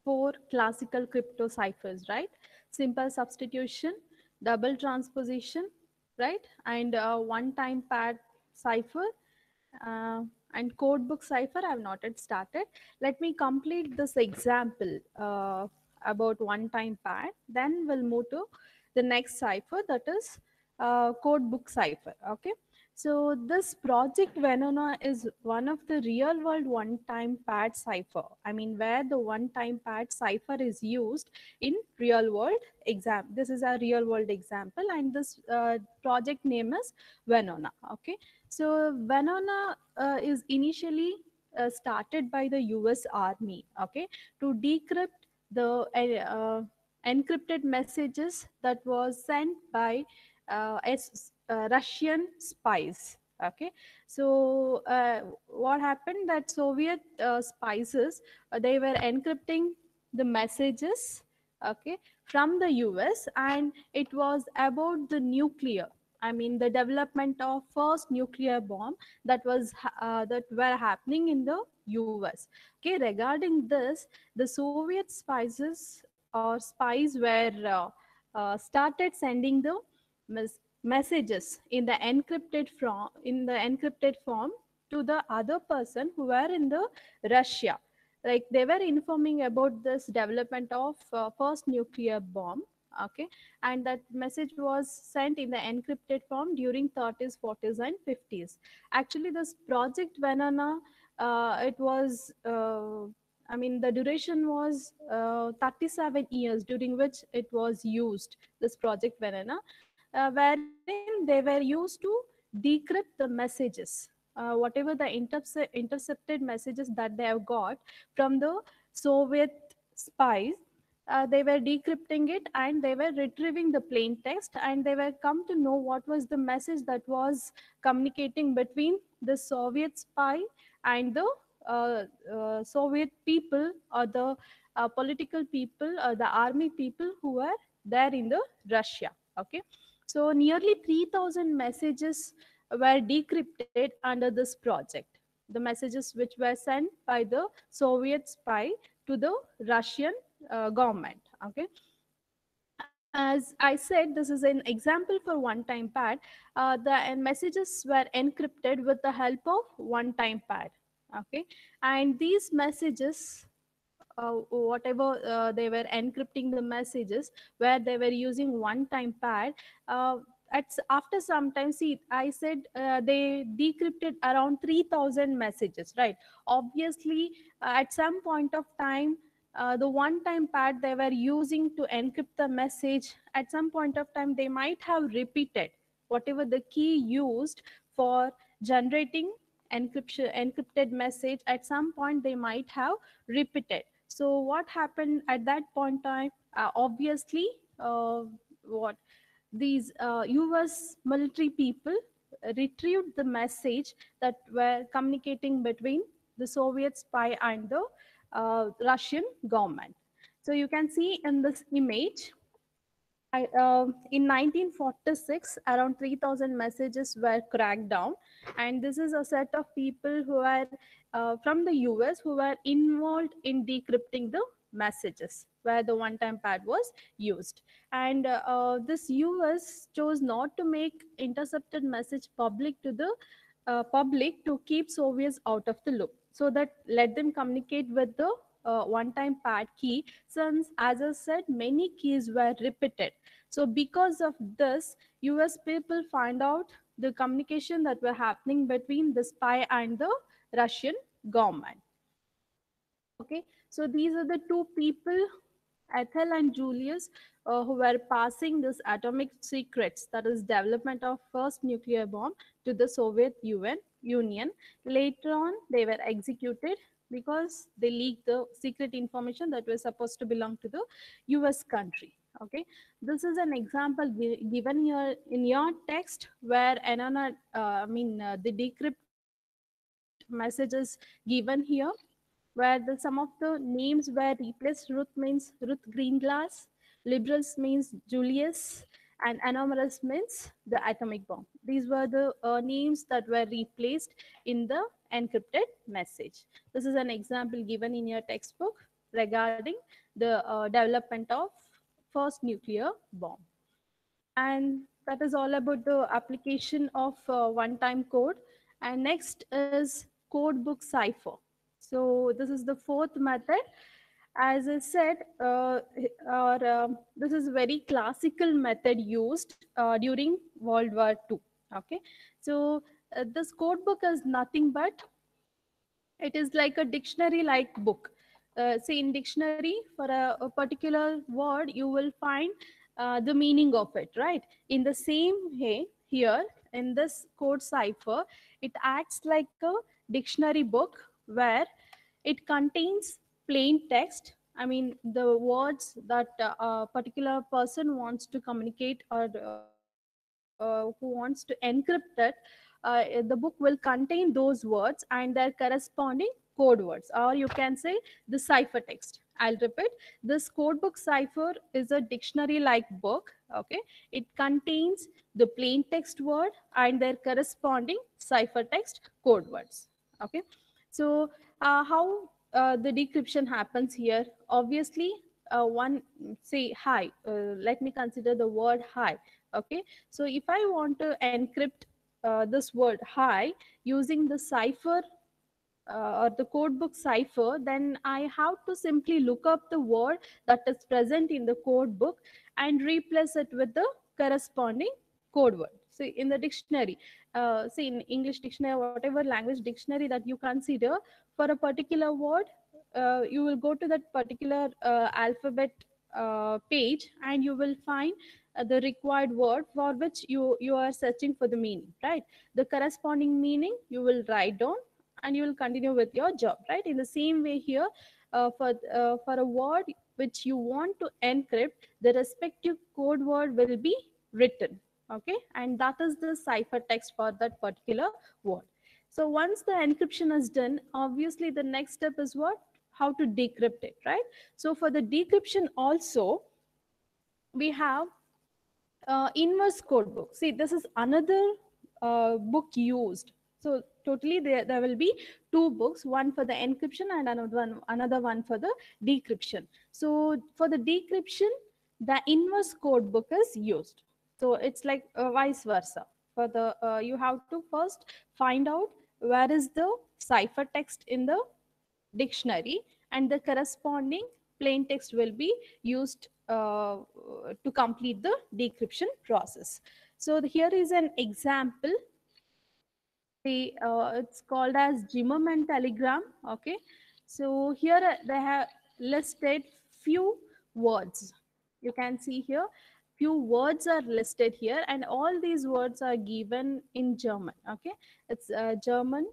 four classical crypto ciphers, right? Simple substitution, double transposition, right? And one-time pad cipher, uh, and codebook cipher I have not yet started. Let me complete this example about one-time pad. Then we'll move to the next cipher, that is codebook cipher. Okay. So this project Venona is one of the real world one-time pad cipher. I mean, where the one-time pad cipher is used in real world exam. This is a real world example, and this project name is Venona. Okay. So Venona is initially started by the US Army, okay, to decrypt the encrypted messages that was sent by Russian spies. Okay, so what happened that Soviet spies, they were encrypting the messages, okay, from the US, and it was about the nuclear, I mean, the development of first nuclear bomb that were happening in the US. Okay, regarding this, the Soviet spies were started sending the messages in the encrypted form to the other person who were in the Russia. Like they were informing about this development of first nuclear bomb. Okay, and that message was sent in the encrypted form during 30s, 40s, and 50s. Actually, this project Banana, it was, I mean, the duration was 37 years during which it was used, this project Banana, wherein they were used to decrypt the messages. Whatever the intercepted messages that they have got from the Soviet spies, they were decrypting it, and they were retrieving the plain text, and they were come to know what was the message that was communicating between the Soviet spy and the Soviet people, or the political people, or the army people who were there in the Russia. Okay, so nearly 3,000 messages were decrypted under this project, the messages which were sent by the Soviet spy to the Russian government. Okay, as I said, this is an example for one-time pad. The messages were encrypted with the help of one-time pad. Okay, and these messages, whatever they were encrypting the messages, where they were using one-time pad. After some time, see, I said they decrypted around 3,000 messages, right? Obviously, at some point of time, the one-time pad they were using to encrypt the message, at some point of time, they might have repeated whatever the key used for generating encrypted message. At some point, they might have repeated. So what happened at that point time? Obviously, what these US military people retrieved the message that were communicating between the Soviet spy and the Russian government. So you can see in this image, in 1946, around 3,000 messages were cracked down, and this is a set of people who are from the US who were involved in decrypting the messages where the one-time pad was used. And this US chose not to make intercepted message public to the public to keep Soviets out of the loop. So that let them communicate with the one-time pad key, since, as I said, many keys were repeated. So because of this, US people find out the communication that were happening between the spy and the Russian government. Okay, so these are the two people, Ethel and Julius, who were passing this atomic secrets, that is development of first nuclear bomb, to the Soviet Union. Later on, they were executed because they leaked the secret information that was supposed to belong to the US country. Okay, this is an example given here in your text, where the decrypt messages given here, where some of the names were replaced. Ruth means Ruth Greenglass, liberals means Julius, and anomalous means the atomic bomb. These were the names that were replaced in the encrypted message. This is an example given in your textbook. regarding the development of first nuclear bomb. And that is all about the application of one-time code. And next is code book cipher. So this is the fourth method. As I said, this is very classical method used during World War II. Okay, so this code book is nothing but it is like a dictionary like book. Say in dictionary for a particular word you will find the meaning of it, right? In the same way here in this code cipher, it acts like a dictionary book where it contains plain text. I mean the words that a particular person wants to communicate or who wants to encrypt it, the book will contain those words and their corresponding code words, or you can say the cipher text. I'll repeat, this codebook cipher is a dictionary like book. Okay, it contains the plain text word and their corresponding cipher text code words. Okay, so how the decryption happens here? Obviously, one say hi. Let me consider the word hi. Okay, so if I want to encrypt this word hi using the cipher or the codebook cipher, then I have to simply look up the word that is present in the code book and replace it with the corresponding code word. So in the dictionary, say in English dictionary, whatever language dictionary that you consider, for a particular word, you will go to that particular alphabet page and you will find the required word for which you are searching for the meaning, right? The corresponding meaning you will write down and you will continue with your job, right? In the same way here, for a word which you want to encrypt, the respective code word will be written. Okay, and that is the cipher text for that particular word. So once the encryption is done, obviously the next step is what? How to decrypt it, right? So for the decryption also, we have inverse code book. See, this is another book used. So totally there will be two books, one for the encryption and another one for the decryption. So for the decryption, the inverse code book is used. So it's like vice versa. For the you have to first find out where is the cipher text in the dictionary, and the corresponding plain text will be used to complete the decryption process. So here is an example. It's called as Zimmerman telegram. Okay, so here they have listed few words. You can see here few words are listed here, and all these words are given in German. Okay, it's German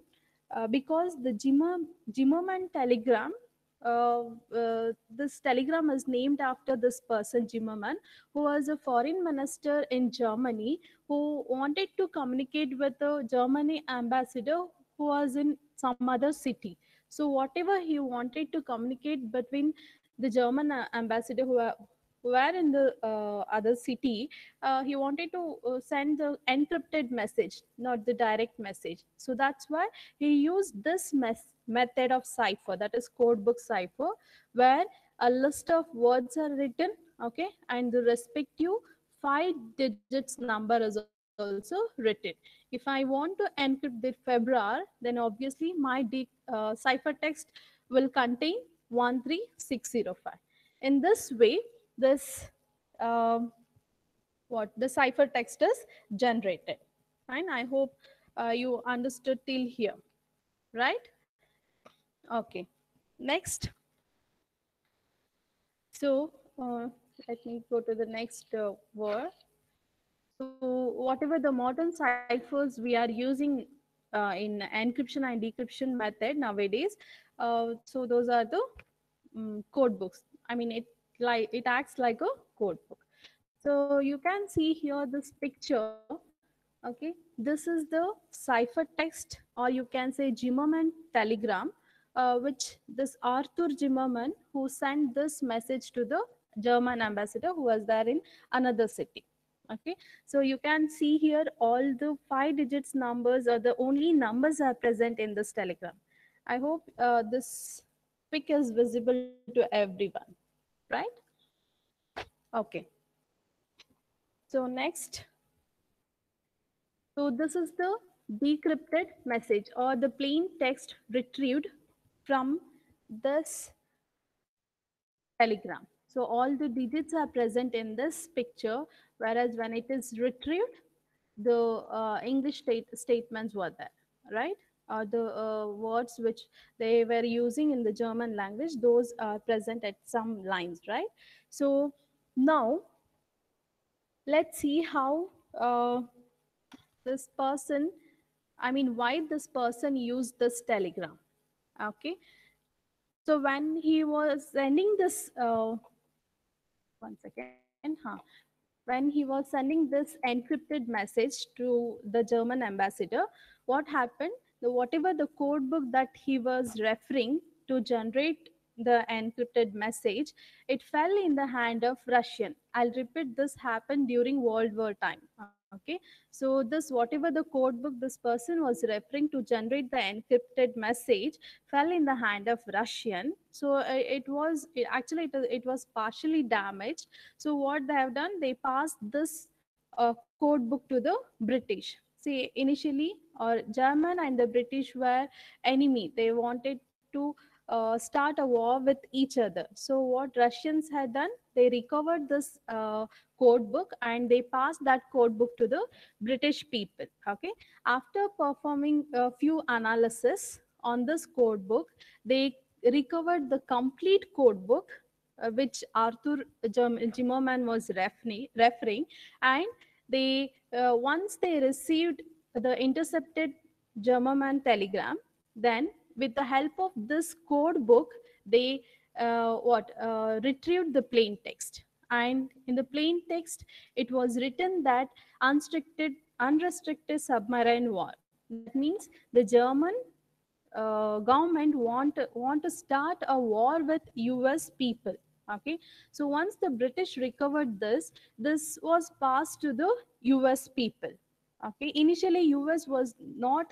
because the Zimmerman telegram. This telegram is named after this person Zimmerman, who was a foreign minister in Germany, who wanted to communicate with the Germany ambassador who was in some other city. So whatever he wanted to communicate between the German ambassador who were in the other city, he wanted to send the encrypted message, not the direct message. So that's why he used this method of cipher, that is code book cipher, where a list of words are written, okay, and the respective 5 digits number is also written. If I want to encrypt the February, then obviously my cipher text will contain 13605. In this way, this um, what the cipher text is generated. Fine. I hope you understood till here, right? Okay. Next. So let me go to the next word. So whatever the modern ciphers we are using in encryption and decryption method nowadays, so those are the code books. I mean, it acts like a code book. So you can see here this picture. Okay, this is the cipher text, or you can say Zimmerman telegram, which this Arthur Zimmerman who sent this message to the German ambassador who was there in another city. Okay, so you can see here all the 5 digits numbers are the only numbers are present in this telegram. I hope this pic is visible to everyone, right? Okay. So next, so this is the decrypted message or the plain text retrieved from this telegram. So all the digits are present in this picture, whereas when it is retrieved, the English statements were there, right? The words which they were using in the German language, those are present at some lines, right? So now let's see how this person, I mean, why this person used this telegram. Okay. So when he was sending this, one second, huh? When he was sending this encrypted message to the German ambassador, what happened? Whatever the code book that he was referring to generate the encrypted message, it fell in the hand of Russian. I'll repeat, this happened during World War time. Okay, so this whatever the code book this person was referring to generate the encrypted message fell in the hand of Russian. So it was partially damaged. So what they have done, they passed this code book to the British. See, initially, German and the British were enemy. They wanted to start a war with each other. So what Russians had done, they recovered this code book and they passed that code book to the British people. Okay, after performing a few analysis on this code book, they recovered the complete code book, which Arthur Zimmerman was referring, and they once they received the intercepted Zimmerman telegram, then with the help of this code book, they retrieved the plain text, and in the plain text, it was written that unrestricted submarine war. That means the German government want to start a war with US people. Okay, so once the British recovered this, this was passed to the US people. Okay, initially US was not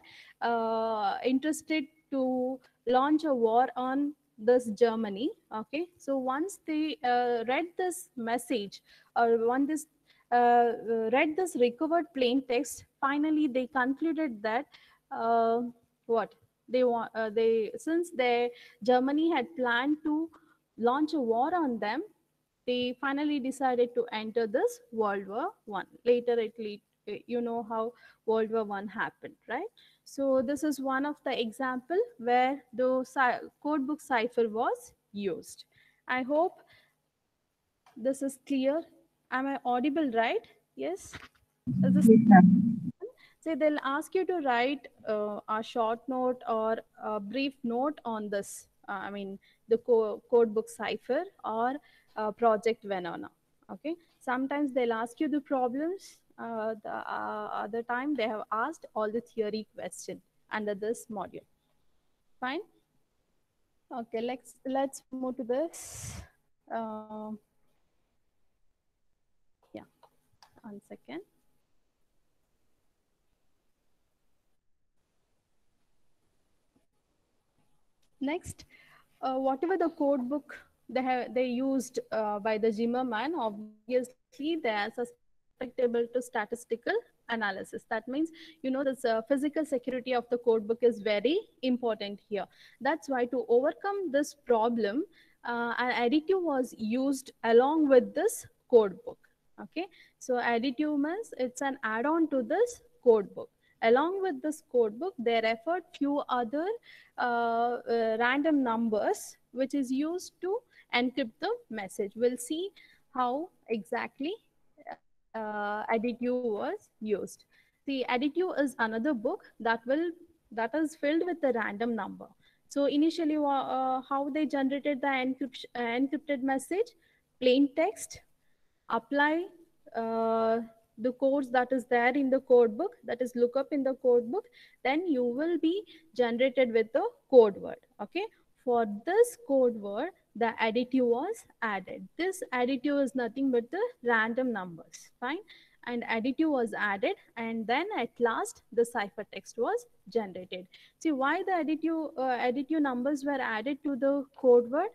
interested to launch a war on this Germany. Okay, so once they read this message, or once this read this recovered plain text, finally they concluded that uh, what they since they Germany had planned to launch a war on them, they finally decided to enter this World War One. Later, you know how World War One happened, right? So this is one of the example where the code book cipher was used. I hope this is clear. Am I audible, right? Yes. Is this Yes, ma'am. say they'll ask you to write a short note or a brief note on this, I mean the code book cipher or project Venona. Okay, sometimes they'll ask you the problems, the other time they have asked all the theory question under this module. Fine. Okay, let's move to this. Yeah, one second. Next, whatever the code book they used by the Zimmerman, obviously they are susceptible to statistical analysis. That means, this physical security of the code book is very important here. That's why to overcome this problem, an additive was used along with this code book. Okay, so additive means it's an add-on to this code book. Along with this code book, they referred few other random numbers which is used to encrypt the message. We'll see how exactly additive was used. See, additive is another book that is filled with a random number. So initially, how they generated the encrypted message, plain text, apply uh, the codes that is there in the code book, that is look up in the code book, then you will be generated with the code word. Okay, for this code word the additive was added. This additive is nothing but the random numbers. Fine. and additive was added, and then at last the ciphertext was generated. See why the additive numbers were added to the code word?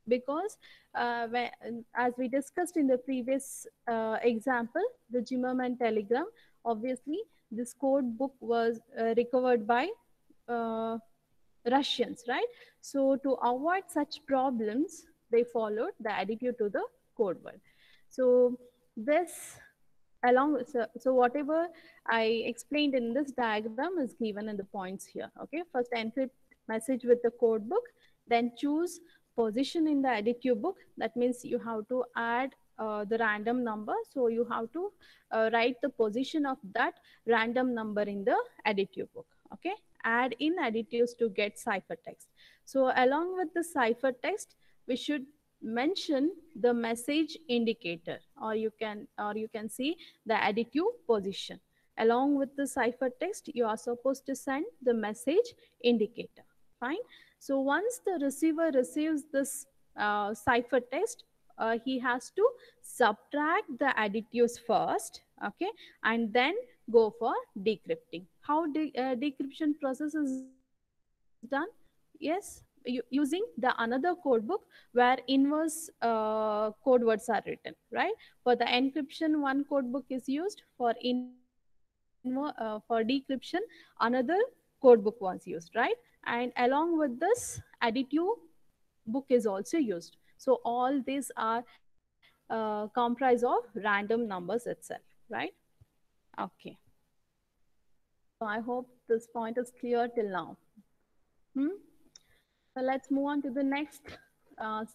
Because as we discussed in the previous example, the Zimmerman telegram, obviously this code book was recovered by uh, Russians, right? So to avoid such problems, they followed the additive to the code word. So this along with, so whatever I explained in this diagram is given in the points here. Okay, first encrypt message with the code book, then choose position in the additive book. That means you have to add the random number, so you have to write the position of that random number in the additive book. Okay, add in additives to get ciphertext. So along with the ciphertext, we should mention the message indicator, or you can see the additive position. Along with the ciphertext, you are supposed to send the message indicator. Fine. So once the receiver receives this ciphertext, he has to subtract the additives first, okay, and then go for decrypting. How decryption process is done? Yes, using the another code book where inverse code words are written, right? For the encryption, one code book is used. For decryption, another code book was used, right? And along with this, additive book is also used. So all these are comprised of random numbers itself, right? Okay. So I hope this point is clear till now. Hmm? So let's move on to the next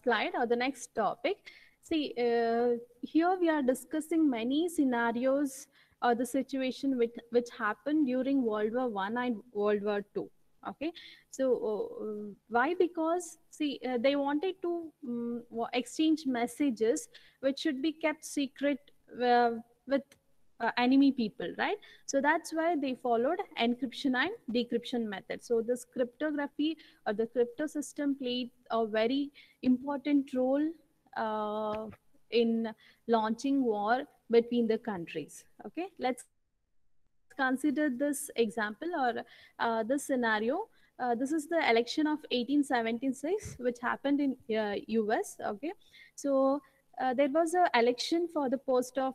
slide or the next topic. See, here we are discussing many scenarios or the situation which happened during World War One and World War Two. Okay, so why? Because see, they wanted to exchange messages which should be kept secret with enemy people, right? So that's why they followed encryption and decryption method. So this cryptography or the crypto system played a very important role in launching war between the countries. Okay, let's consider this example or this scenario. This is the election of 1876 which happened in US. Okay, so there was a election for the post of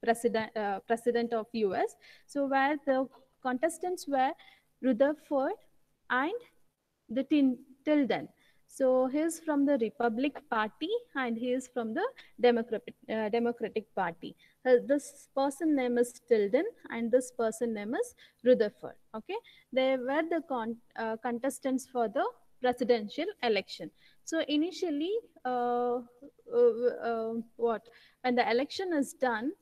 president of US. So where the contestants were Rutherford and the Tilden. So he is from the Republic Party and he is from the Democratic Party. This person name is Tilden and this person name is Rutherford. Okay, they were the contestants for the presidential election. So initially, what when the election is done,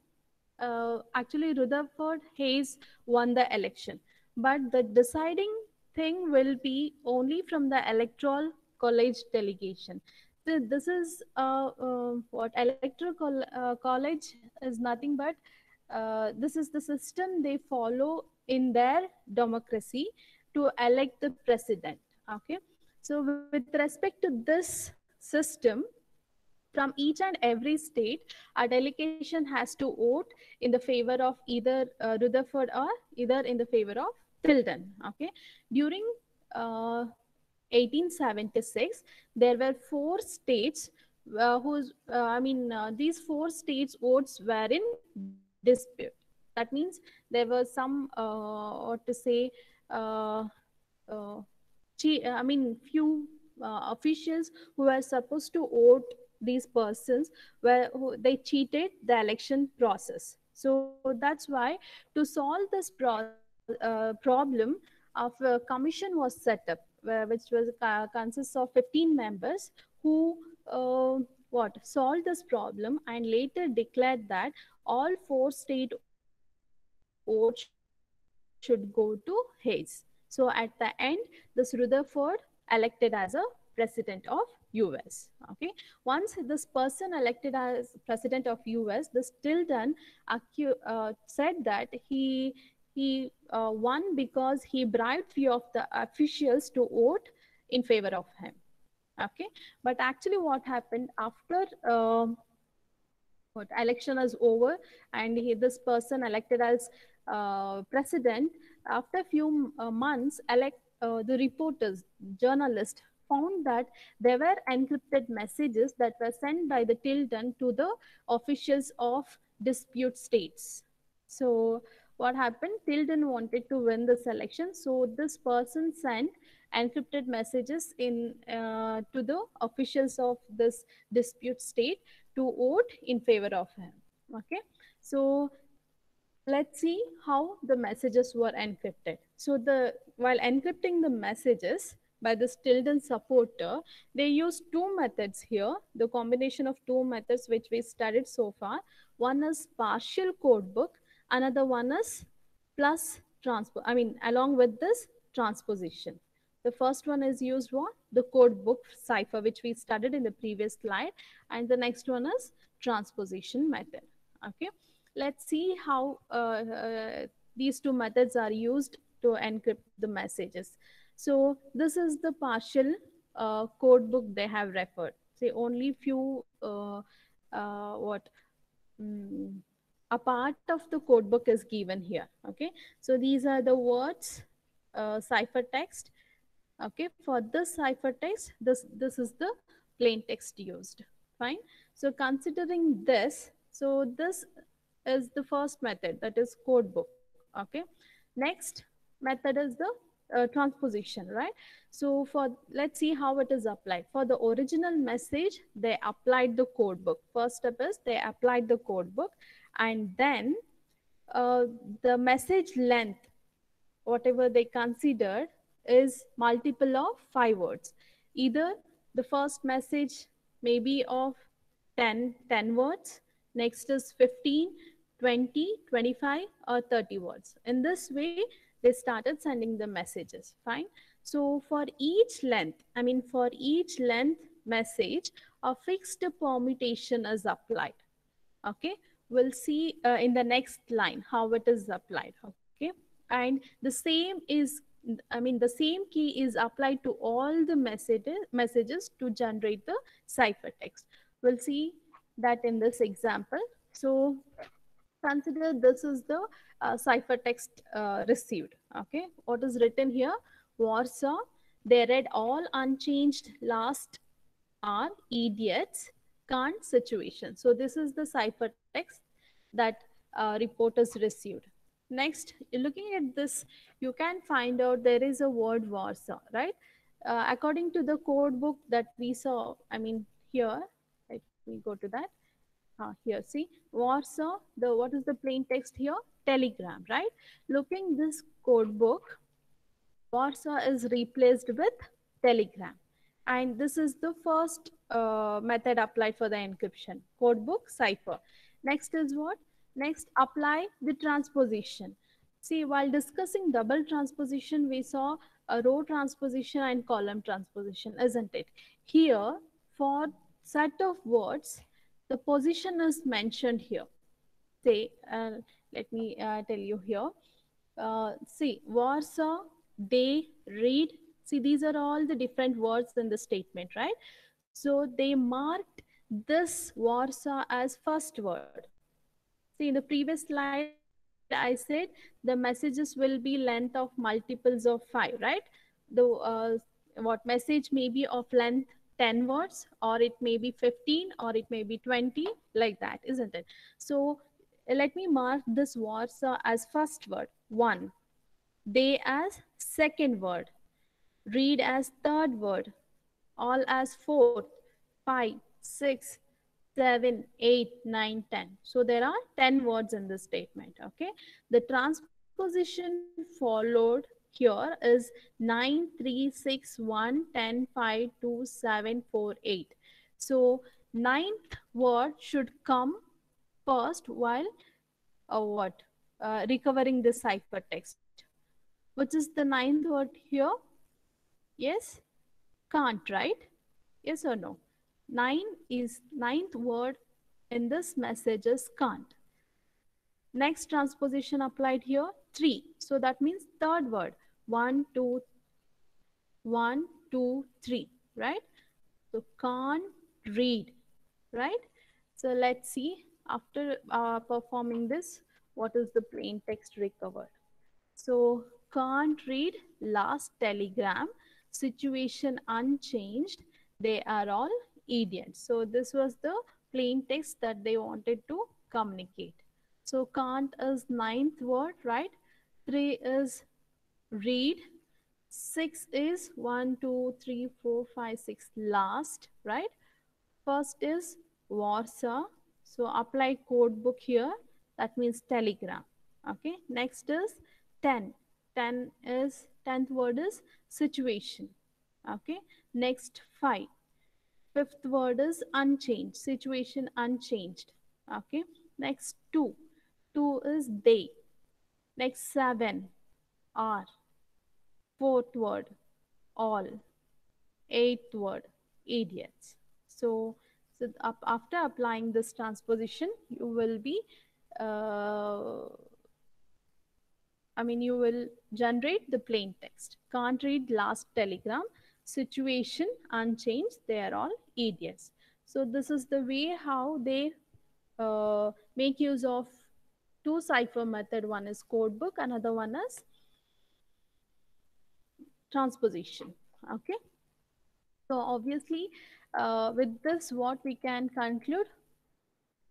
actually Rutherford Hayes won the election, but the deciding thing will be only from the electoral college delegation. So this is what electoral college is nothing but this is the system they follow in their democracy to elect the president. Okay, so with respect to this system, from each and every state, a delegation has to vote in the favor of either Rutherford or either in the favor of Tilden. Okay, during uh, 1876, there were four states these four states' votes were in dispute. That means there were some, what to say, uh, uh, few officials who were supposed to vote these persons they cheated the election process. So that's why to solve this problem, a commission was set up, which was consists of 15 members who what solved this problem and later declared that all four state votes should go to Hayes. So at the end, this Rutherford elected as a president of US. Okay, once this person elected as president of US, this Tilden said that he won because he bribed few of the officials to vote in favor of him. Okay, but actually what happened after what election is over, and this person elected as president. After few months, the reporters, journalists found that there were encrypted messages that were sent by the Tilden to the officials of dispute states. So what happened? Tilden wanted to win this election, so this person sent encrypted messages in to the officials of this dispute state to vote in favor of him. Okay, so let's see how the messages were encrypted. So the while encrypting the messages by the Tilden supporter, they used two methods here, the combination of two methods which we studied so far. One is partial code book, another one is plus I mean along with this transposition. The first one is used what? The code book cipher, which we studied in the previous slide, and the next one is transposition method. Okay, let's see how these two methods are used to encrypt the messages. So this is the partial code book they have referred. Say only few what mm, a part of the code book is given here. Okay, so these are the words, ciphertext. Okay, for this ciphertext, this is the plain text used. Fine. So considering this, so this is the first method, that is code book. Okay, next method is the transposition, right? So for let's see how it is applied. For the original message, they applied the code book. First step is they applied the code book, and then the message length, whatever they considered, is multiple of 5 words. Either the first message may be of 10 words, next is 15, 20, 25, or 30 words. In this way, they started sending the messages. Fine. So for each length, I mean for each length message, a fixed permutation is applied. Okay, we'll see in the next line how it is applied. Okay, and the same is, I mean the same key is applied to all the messages to generate the ciphertext. We'll see that in this example. So consider this is the ciphertext received. Okay, what is written here? Warsaw, they read all unchanged last are idiots, can't situation. So this is the ciphertext that reporters received. Next, looking at this, you can find out there is a word Warsaw, right? According to the code book that we saw, I mean here, let me go to that. Here, see, Warsaw, the what is the plain text here? Telegram, right? Looking this code book, Warsaw is replaced with Telegram. And this is the first method applied for the encryption. Codebook, cipher. Next is what? Next, apply the transposition. See, while discussing double transposition, we saw a row transposition and column transposition, isn't it? Here, for set of words, the position is mentioned here. Say, let me tell you here. See, Warsaw, they, read. See, these are all the different words in the statement, right? So they marked this Warsaw as first word. See, in the previous slide, I said the messages will be length of multiples of 5, right? The what message may be of length 10 words, or it may be 15, or it may be 20, like that, isn't it? So let me mark this Warsaw as first word, 1. They as second word, read as third word, all as fourth, 5, 6, 7, 8, 9, 10. So there are 10 words in this statement. Okay. The transposition followed here is 9, 3, 6, 1, 10, 5, 2, 7, 4, 8. So ninth word should come first while what? Recovering the ciphertext. Which is the ninth word here? Yes? Can't, right? Yes or no? Ninth word in this message is can't. Next transposition applied here, 3. So that means third word. 1, 2, 1, 2, 3, right? So can't read, right? So let's see. After performing this, what is the plain text recovered? So can't read last telegram, situation unchanged, they are all idiots. So this was the plain text that they wanted to communicate. So can't is ninth word, right? Three is read. Six is one, two, three, four, five, six, last, right? First is Warsaw. So apply code book here. That means telegram. Okay. Next is 10. 10 is 10th word is situation. Okay. Next 5. Fifth word is unchanged. Situation unchanged. Okay. Next 2. 2 is they. Next 7. Are. Fourth word all. Eighth word idiots. So after applying this transposition, you will be uh, you will generate the plain text. Can't read last telegram, situation unchanged, they are all idiots. So this is the way how they make use of two cipher method. One is code book, another one is transposition. Okay. So obviously, with this, what we can conclude,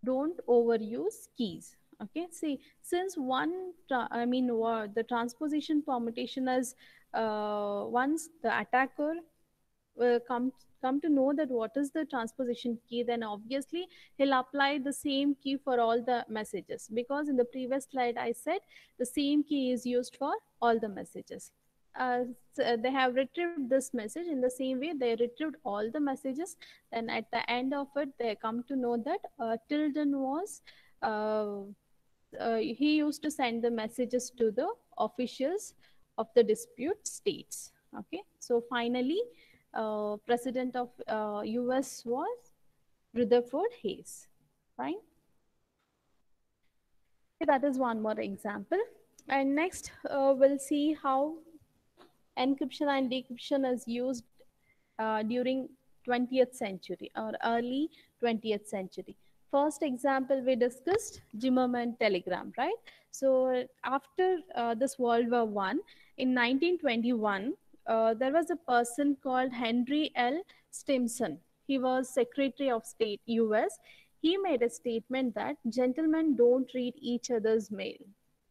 don't overuse keys. Okay, see, since the transposition permutation is once the attacker will come to know that what is the transposition key, then obviously he'll apply the same key for all the messages, because in the previous slide I said the same key is used for all the messages. uh, they have retrieved this message in the same way they retrieved all the messages. Then at the end of it, they come to know that Tilden was uh, he used to send the messages to the officials of the dispute states. Okay, so finally, president of US was Rutherford Hayes. Fine. Okay, that is one more example. And next, we'll see how encryption and decryption is used during 20th century or early 20th century. First example we discussed, Zimmermann telegram, right? So after this World War One, in 1921, there was a person called Henry L. Stimson. He was Secretary of State, US. He made a statement that gentlemen don't read each other's mail.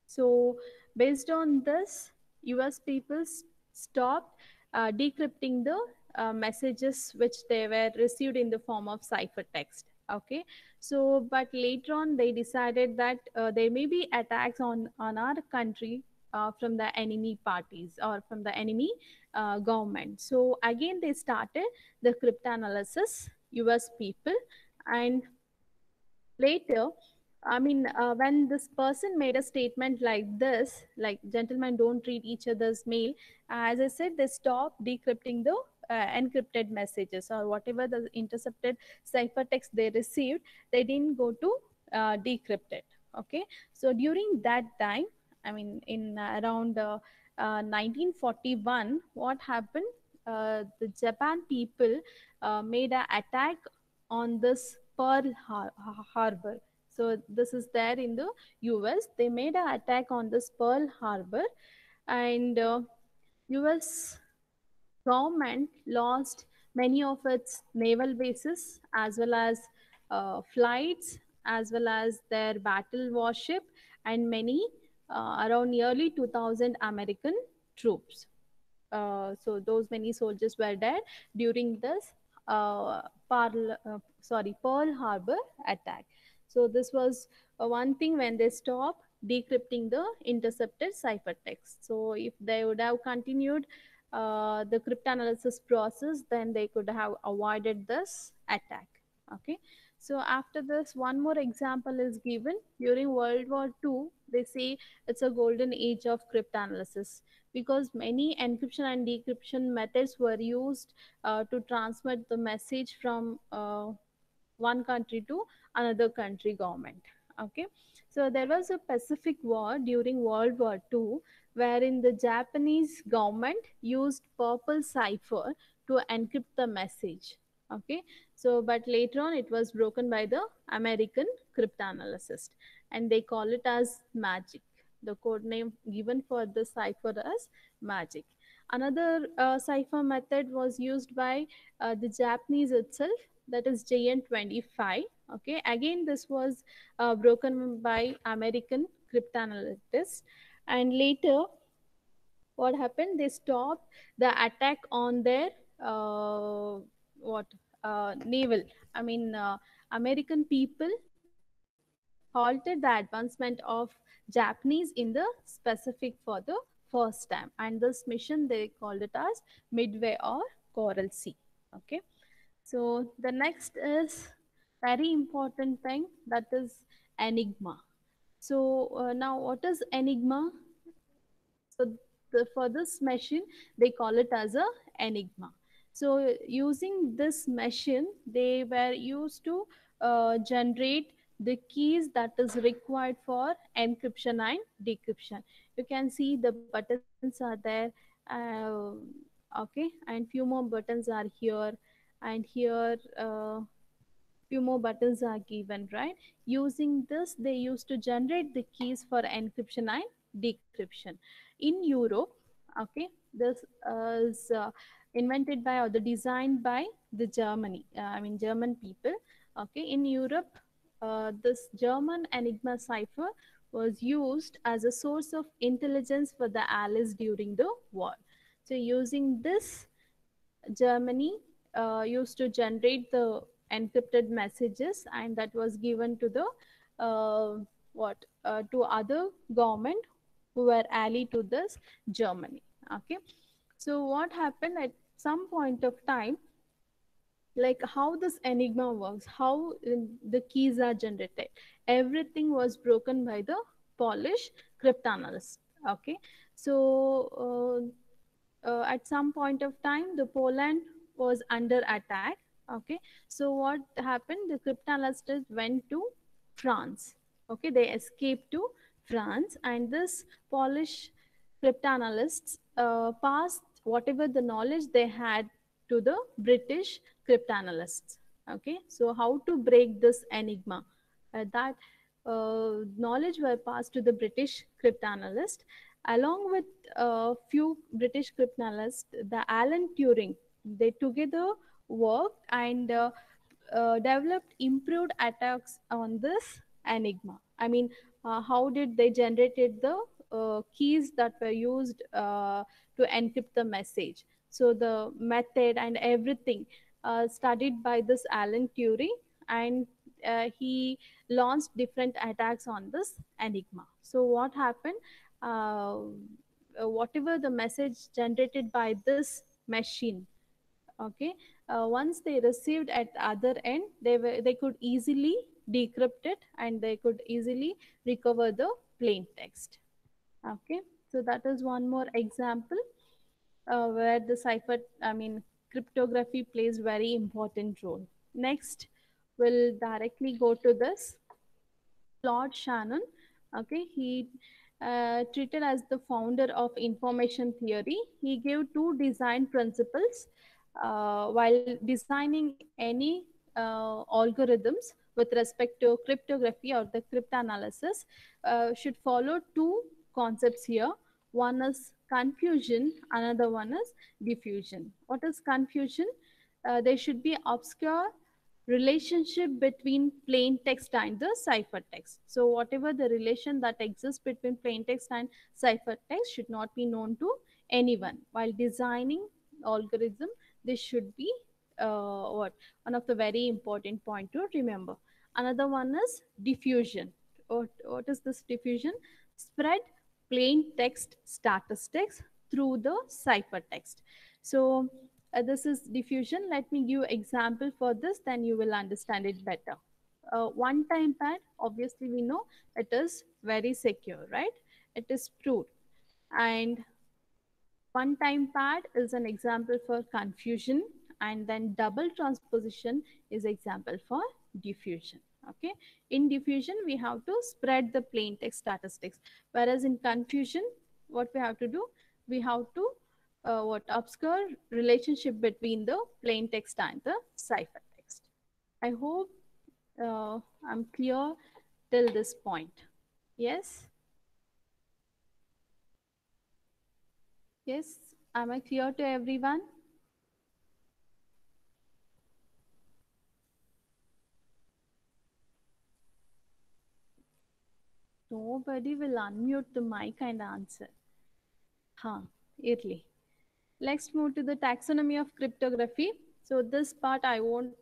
So based on this, US people stopped decrypting the messages which they were received in the form of ciphertext. Okay, so but later on they decided that there may be attacks on our country from the enemy parties or from the enemy government. So again they started the cryptanalysis, US people. And later, when this person made a statement like this, like gentlemen don't read each other's mail, as I said, they stopped decrypting the encrypted messages or whatever the intercepted ciphertext they received, they didn't go to decrypt it. Okay, so during that time, in around 1941, what happened? The Japan people made an attack on this Harbor. So this is there in the US. They made an attack on this Pearl Harbor, and US government lost many of its naval bases as well as flights, as well as their battle warship, and many around nearly 2,000 American troops. So those many soldiers were dead during this Pearl Harbor attack. So this was one thing when they stopped decrypting the intercepted ciphertext. So if they would have continued the cryptanalysis process, then they could have avoided this attack. Okay. So after this, one more example is given during World War II. They say it's a golden age of cryptanalysis because many encryption and decryption methods were used to transmit the message from one country to another country government. Okay, so there was a Pacific War during World War II, wherein the Japanese government used purple cipher to encrypt the message. Okay, so but later on it was broken by the American cryptanalyst, and they call it as magic. The code name given for the cipher as magic. Another cipher method was used by the Japanese itself, that is JN25. Okay, again this was broken by American cryptanalysts, and later what happened, they stopped the attack on their what naval, I mean American people halted the advancement of Japanese in the specific for the first time, and this mission they called it as Midway or Coral Sea. Okay, so the next is very important thing, that is enigma. So now what is enigma? So for this machine, they call it as a enigma. So using this machine, they were used to generate the keys that is required for encryption and decryption. You can see the buttons are there, uh, okay, and few more buttons are here, and here few more buttons are given, right? Using this, they used to generate the keys for encryption and decryption. In Europe, okay, this is invented by or the designed by the Germany, I mean German people. Okay, in Europe, this German Enigma cipher was used as a source of intelligence for the Allies during the war. So using this, Germany used to generate the encrypted messages, and that was given to the what to other government who were allied to this Germany. Okay, so what happened at some point of time, like how this enigma works, how the keys are generated, everything was broken by the Polish cryptanalyst. Okay, so at some point of time the Poland was under attack. Okay, so what happened, the cryptanalysts went to France. Okay, they escaped to France, and this Polish cryptanalysts passed whatever the knowledge they had to the British cryptanalysts. Okay, so how to break this enigma, that knowledge were passed to the British cryptanalyst. Along with a few British cryptanalysts, the Alan Turing, they together worked and developed improved attacks on this enigma. I mean, how did they generated the keys that were used to encrypt the message? So the method and everything studied by this Alan Turing, and he launched different attacks on this enigma. So what happened? Whatever the message generated by this machine, okay, once they received at the other end, they could easily decrypt it, and they could easily recover the plain text. Okay, so that is one more example where the cipher, I mean cryptography, plays very important role. Next, we'll directly go to this Claude Shannon. Okay, he treated as the founder of information theory. He gave two design principles while designing any algorithms with respect to cryptography or the cryptanalysis. Should follow two concepts here. One is confusion, another one is diffusion. What is confusion? There should be obscure relationship between plain text and the ciphertext. So whatever the relation that exists between plain text and ciphertext should not be known to anyone. While designing algorithm, this should be what one of the very important point to remember. Another one is diffusion. What is this diffusion? Spread plain text statistics through the ciphertext. So this is diffusion. Let me give example for this, then you will understand it better. One time pad, obviously we know it is very secure, right? It is proved. And one time pad is an example for confusion, and then double transposition is example for diffusion. Okay, in diffusion we have to spread the plain text statistics, whereas in confusion what we have to do, we have to what obscure relationship between the plain text and the ciphertext. I hope I'm clear till this point. Yes, yes. Am I clear to everyone? Nobody will unmute the mic and answer. Huh, early. Let's move to the taxonomy of cryptography. So this part I won't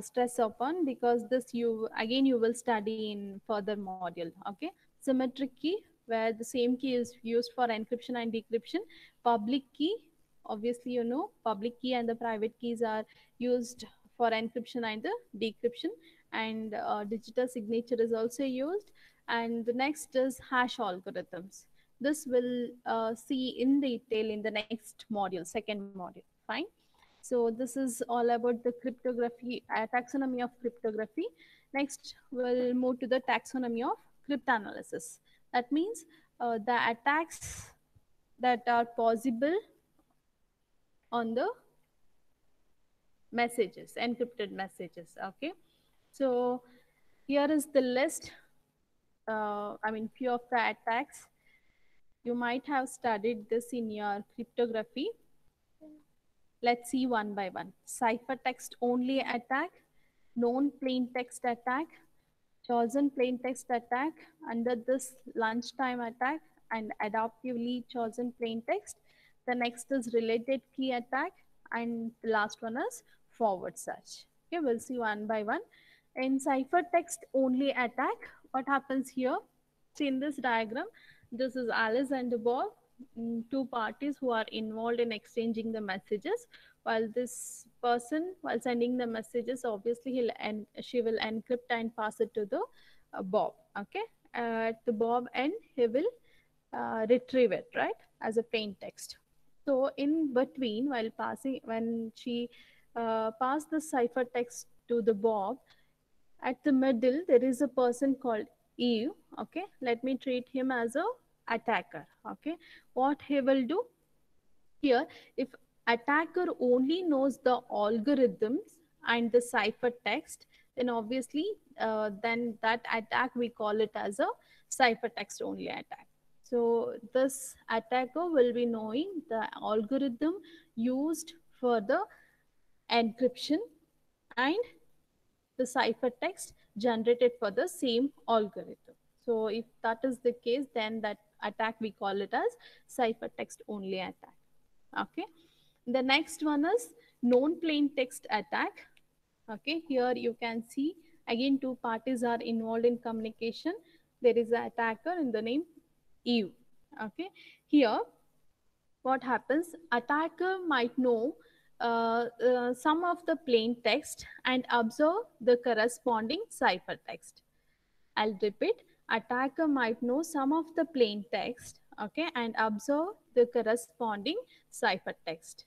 stress upon, because this you again you will study in further module. Okay, symmetric key, where the same key is used for encryption and decryption. Public key, obviously you know public key and the private keys are used for encryption and the decryption, and digital signature is also used. And the next is hash algorithms. This will see in detail in the next module, second module. Fine. So this is all about the cryptography, taxonomy of cryptography. Next, we'll move to the taxonomy of cryptanalysis. That means the attacks that are possible on the messages, encrypted messages. Okay. So here is the list. I mean, few of the attacks. You might have studied this in your cryptography. Let's see one by one. Ciphertext only attack, known plain text attack, chosen plain text attack, under this lunchtime attack, and adaptively chosen plain text. The next is related key attack, and the last one is forward search. Okay, we'll see one by one. In ciphertext only attack, what happens here? See in this diagram, this is Alice and Bob, two parties who are involved in exchanging the messages. While this person, while sending the messages, obviously she will encrypt and pass it to the Bob. Okay, at the Bob end, he will retrieve it, right, as a plain text. So in between, while passing, when she passed the ciphertext to the Bob, at the middle there is a person called Eve. Okay, let me treat him as a attacker. Okay, what he will do here, if attacker only knows the algorithms and the ciphertext, then obviously then that attack we call it as a ciphertext only attack. So this attacker will be knowing the algorithm used for the encryption and the ciphertext generated for the same algorithm. So if that is the case, then that attack we call it as ciphertext only attack. Okay. The next one is known plain text attack. Okay, here you can see again two parties are involved in communication. There is an attacker in the name Eve. Okay, here what happens, attacker might know some of the plain text and observe the corresponding ciphertext. I'll repeat, attacker might know some of the plain text, okay, and observe the corresponding ciphertext.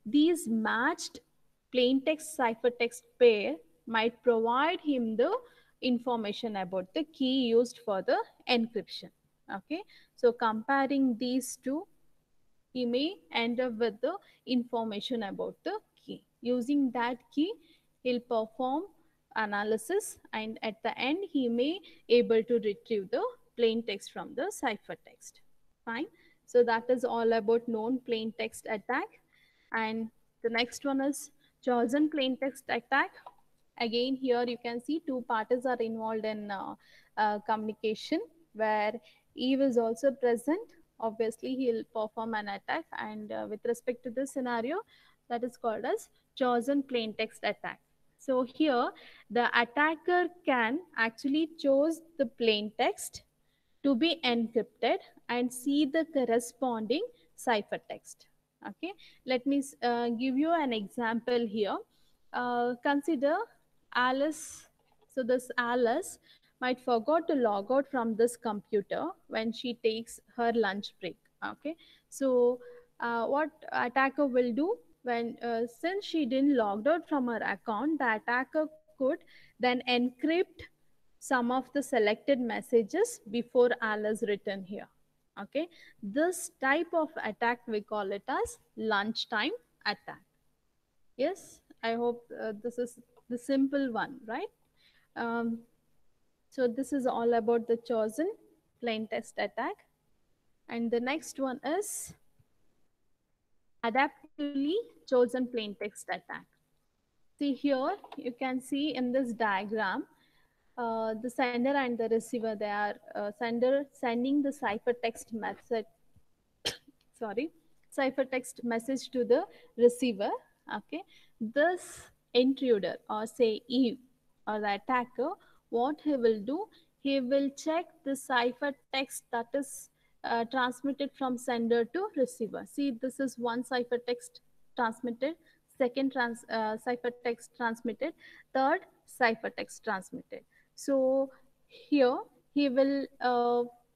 These matched plain text ciphertext pair might provide him the information about the key used for the encryption. Okay, so comparing these two, he may end up with the information about the key. Using that key, he'll perform analysis, and at the end he may able to retrieve the plain text from the ciphertext. Fine. So that is all about known plain text attack. And the next one is chosen plain text attack. Again, here you can see two parties are involved in communication, where Eve is also present. Obviously he'll perform an attack, and with respect to this scenario, that is called as chosen plain text attack. So here the attacker can actually choose the plain text to be encrypted and see the corresponding ciphertext. Okay, let me give you an example here. Consider Alice. So this Alice might forgot to log out from this computer when she takes her lunch break. Okay, so what attacker will do, when since she didn't logged out from her account, the attacker could then encrypt some of the selected messages before Alice written here. Okay, this type of attack we call it as lunchtime attack. Yes, I hope this is the simple one, right? um, so this is all about the chosen plain text attack. And the next one is adaptively chosen plain text attack. See here, you can see in this diagram, the sender and the receiver, they are sender sending the ciphertext message, sorry, ciphertext message to the receiver. Okay, this intruder, or say Eve, or the attacker, what he will do, he will check the ciphertext that is transmitted from sender to receiver. See, this is one ciphertext transmitted, second ciphertext transmitted, third ciphertext transmitted. So here he will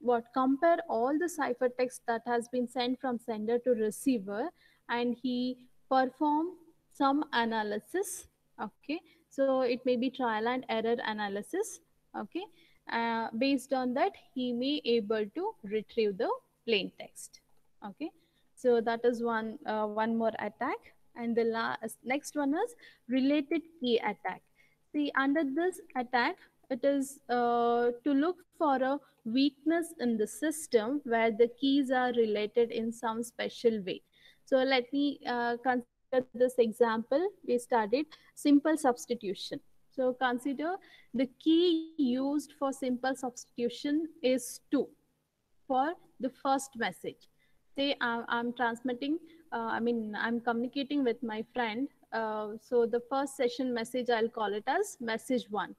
what compare all the ciphertext that has been sent from sender to receiver, and he perform some analysis. Okay, so it may be trial and error analysis. Okay, based on that he may able to retrieve the plain text. Okay, so that is one more attack. And the next one is related key attack. See, under this attack, it is to look for a weakness in the system where the keys are related in some special way. So let me consider this example. We studied simple substitution. So consider the key used for simple substitution is 2 for the first message. Say I'm transmitting, I'm communicating with my friend. So the first session message, I'll call it as message 1.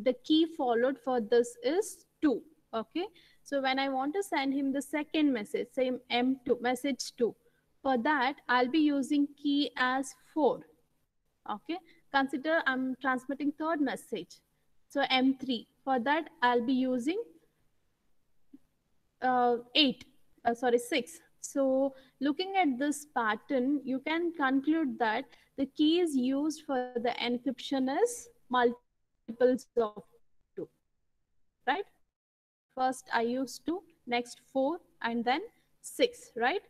The key followed for this is 2. Okay. So when I want to send him the second message, say M2, message 2, for that, I'll be using key as 4. Okay. Consider I'm transmitting third message. So M3, for that, I'll be using 8, sorry, 6. So looking at this pattern, you can conclude that the keys used for the encryption is multiples of 2, right? First I use 2, next 4, and then 6, right?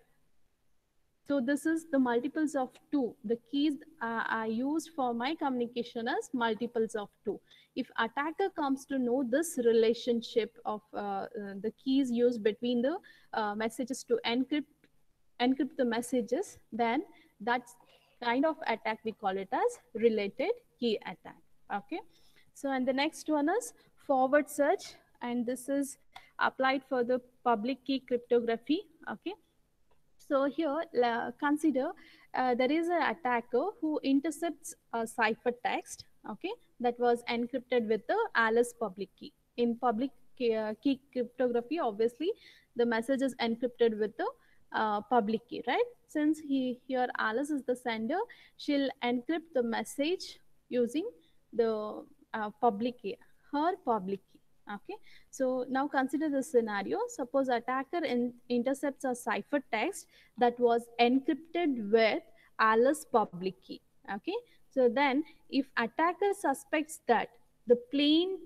So this is the multiples of 2. The keys I used for my communication as multiples of 2. If attacker comes to know this relationship of the keys used between the messages to encrypt the messages, then that's kind of attack we call it as related key attack. Okay. So and the next one is forward search, and this is applied for the public key cryptography. Okay, so here, consider there is an attacker who intercepts a ciphertext, okay, that was encrypted with the Alice public key. In public key cryptography, obviously, the message is encrypted with the public key, right? Since here Alice is the sender, she'll encrypt the message using the public key, her public key. Okay, so now consider the scenario. Suppose attacker intercepts a ciphertext that was encrypted with Alice public key. Okay, so then if attacker suspects that the plain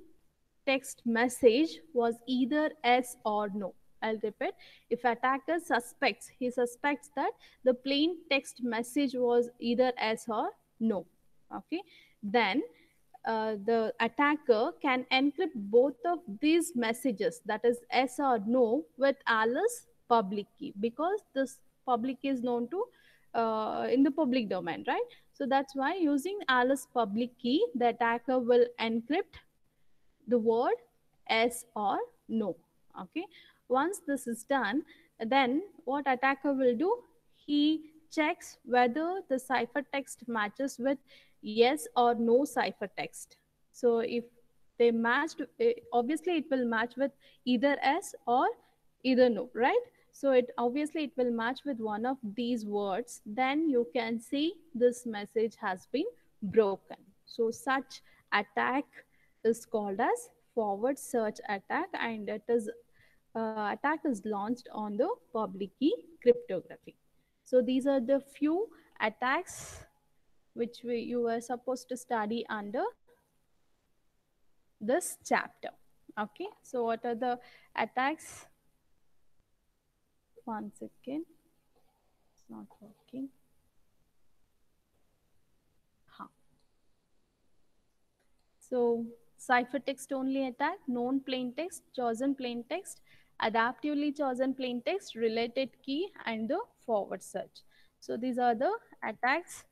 text message was either yes or no. I'll repeat. If attacker suspects, he suspects that the plain text message was either yes or no. Okay, then the attacker can encrypt both of these messages, that is yes or no, with Alice public key, because this public key is known to in the public domain, right? So that's why using Alice public key, the attacker will encrypt the word yes or no. Okay, once this is done, then what attacker will do, he checks whether the ciphertext matches with yes or no ciphertext. So if they matched, obviously it will match with either yes or either no, right? So it obviously it will match with one of these words, then you can see this message has been broken. So such attack is called as forward search attack, and it is attack is launched on the public key cryptography. So these are the few attacks which you were supposed to study under this chapter. Okay, so what are the attacks? One second. It's not working. Huh. So ciphertext only attack, known plain text, chosen plain text, adaptively chosen plain text, related key, and the forward search. So these are the attacks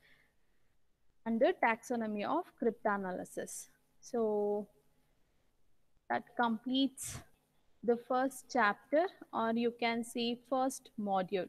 under taxonomy of cryptanalysis. So that completes the first chapter, or you can say first module.